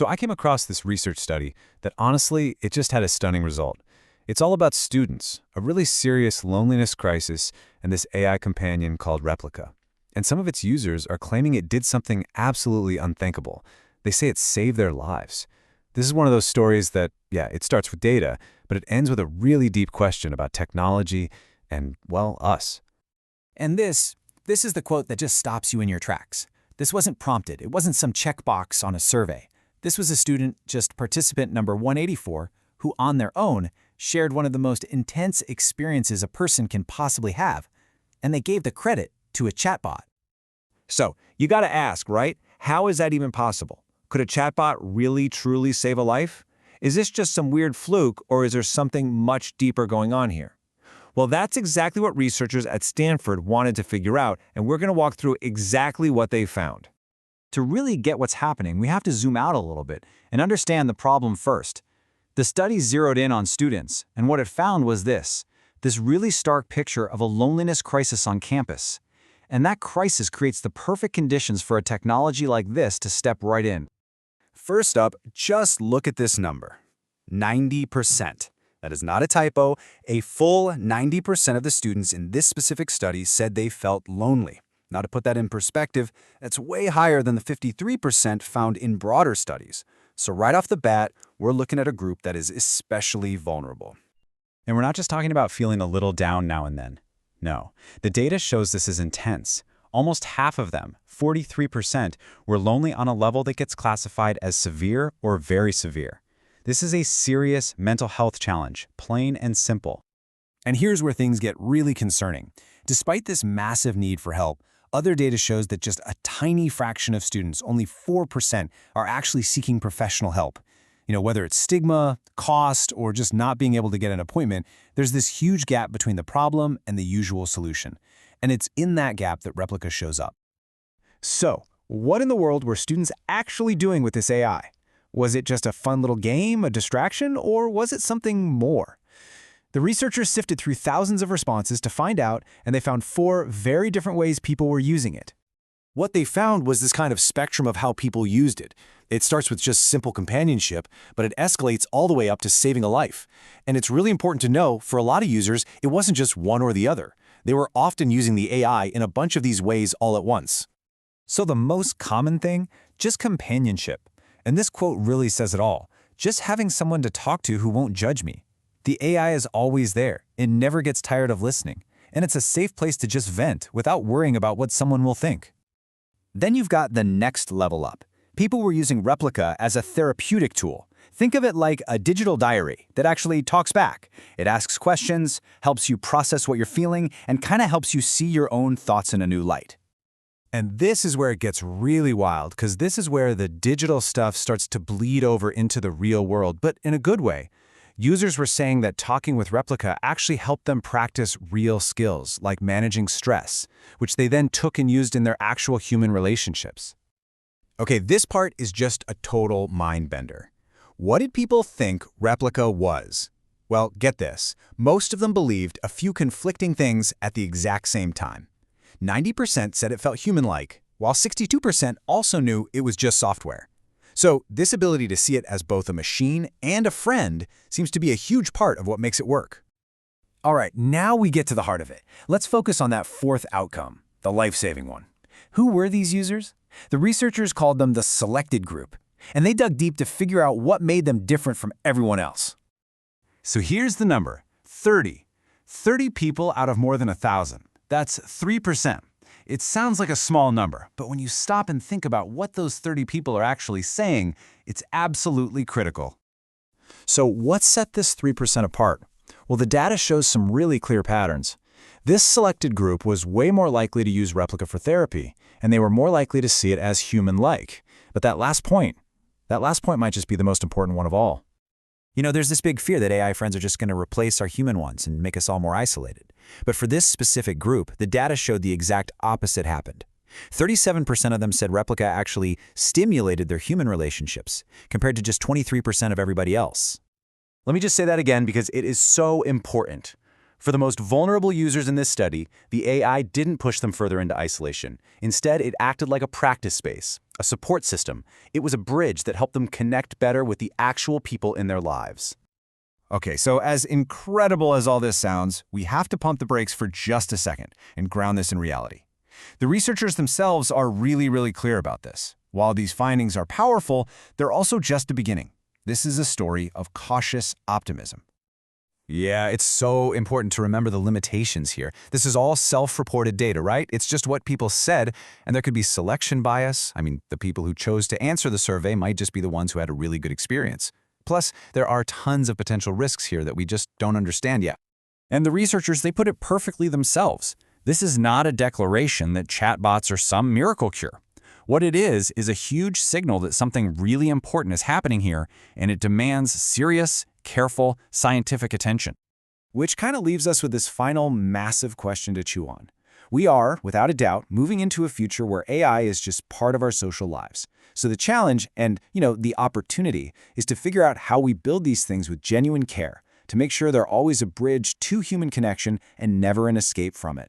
So I came across this research study that honestly, it just had a stunning result. It's all about students, a really serious loneliness crisis, and this AI companion called Replika. And some of its users are claiming it did something absolutely unthinkable. They say it saved their lives. This is one of those stories that, yeah, it starts with data, but it ends with a really deep question about technology and, well, us. And this is the quote that just stops you in your tracks. This wasn't prompted. It wasn't some checkbox on a survey. This was a student, just participant number 184, who on their own shared one of the most intense experiences a person can possibly have, and they gave the credit to a chatbot. So, you gotta ask, right? How is that even possible? Could a chatbot really, truly save a life? Is this just some weird fluke, or is there something much deeper going on here? Well, that's exactly what researchers at Stanford wanted to figure out, and we're gonna walk through exactly what they found. To really get what's happening, we have to zoom out a little bit and understand the problem first. The study zeroed in on students, and what it found was this really stark picture of a loneliness crisis on campus. And that crisis creates the perfect conditions for a technology like this to step right in. First up, just look at this number. 90%. That is not a typo. A full 90% of the students in this specific study said they felt lonely. Now, to put that in perspective, that's way higher than the 53% found in broader studies. So right off the bat, we're looking at a group that is especially vulnerable. And we're not just talking about feeling a little down now and then. No, the data shows this is intense. Almost half of them, 43%, were lonely on a level that gets classified as severe or very severe. This is a serious mental health challenge, plain and simple. And here's where things get really concerning. Despite this massive need for help, other data shows that just a tiny fraction of students, only 4%, are actually seeking professional help. Whether it's stigma, cost, or just not being able to get an appointment, there's this huge gap between the problem and the usual solution. And it's in that gap that Replika shows up. So, what in the world were students actually doing with this AI? Was it just a fun little game, a distraction, or was it something more? The researchers sifted through thousands of responses to find out, and they found 4 very different ways people were using it. What they found was this kind of spectrum of how people used it. It starts with just simple companionship, but it escalates all the way up to saving a life. And it's really important to know, for a lot of users, it wasn't just one or the other. They were often using the AI in a bunch of these ways all at once. So the most common thing? Just companionship. And this quote really says it all. Just having someone to talk to who won't judge me. The AI is always there. It never gets tired of listening. And it's a safe place to just vent without worrying about what someone will think. Then you've got the next level up. People were using Replika as a therapeutic tool. Think of it like a digital diary that actually talks back. It asks questions, helps you process what you're feeling, and kind of helps you see your own thoughts in a new light. And this is where it gets really wild, because this is where the digital stuff starts to bleed over into the real world, but in a good way. Users were saying that talking with Replika actually helped them practice real skills, like managing stress, which they then took and used in their actual human relationships. Okay, this part is just a total mind-bender. What did people think Replika was? Well, get this. Most of them believed a few conflicting things at the exact same time. 90% said it felt human-like, while 62% also knew it was just software. So this ability to see it as both a machine and a friend seems to be a huge part of what makes it work. All right, now we get to the heart of it. Let's focus on that 4th outcome, the life-saving one. Who were these users? The researchers called them the selected group, and they dug deep to figure out what made them different from everyone else. So here's the number, 30. 30 people out of more than 1,000. That's 3%. It sounds like a small number, but when you stop and think about what those 30 people are actually saying, it's absolutely critical. So what set this 3% apart? Well, the data shows some really clear patterns. This selected group was way more likely to use Replika for therapy, and they were more likely to see it as human-like. But that last point might just be the most important one of all. There's this big fear that AI friends are just going to replace our human ones and make us all more isolated. But for this specific group, the data showed the exact opposite happened. 37% of them said Replika actually stimulated their human relationships, compared to just 23% of everybody else. Let me just say that again because it is so important. For the most vulnerable users in this study, the AI didn't push them further into isolation. Instead, it acted like a practice space, a support system. It was a bridge that helped them connect better with the actual people in their lives. Okay, so as incredible as all this sounds, we have to pump the brakes for just a second and ground this in reality. The researchers themselves are really clear about this. While these findings are powerful, they're also just the beginning. This is a story of cautious optimism. Yeah, it's so important to remember the limitations here. This is all self-reported data, right? It's just what people said, and there could be selection bias. I mean, the people who chose to answer the survey might just be the ones who had a really good experience. Plus, there are tons of potential risks here that we just don't understand yet. And the researchers, they put it perfectly themselves. This is not a declaration that chatbots are some miracle cure. What it is a huge signal that something really important is happening here, and it demands serious, careful, scientific attention. Which kind of leaves us with this final massive question to chew on. We are, without a doubt, moving into a future where AI is just part of our social lives. So the challenge and, the opportunity is to figure out how we build these things with genuine care, to make sure they're always a bridge to human connection and never an escape from it.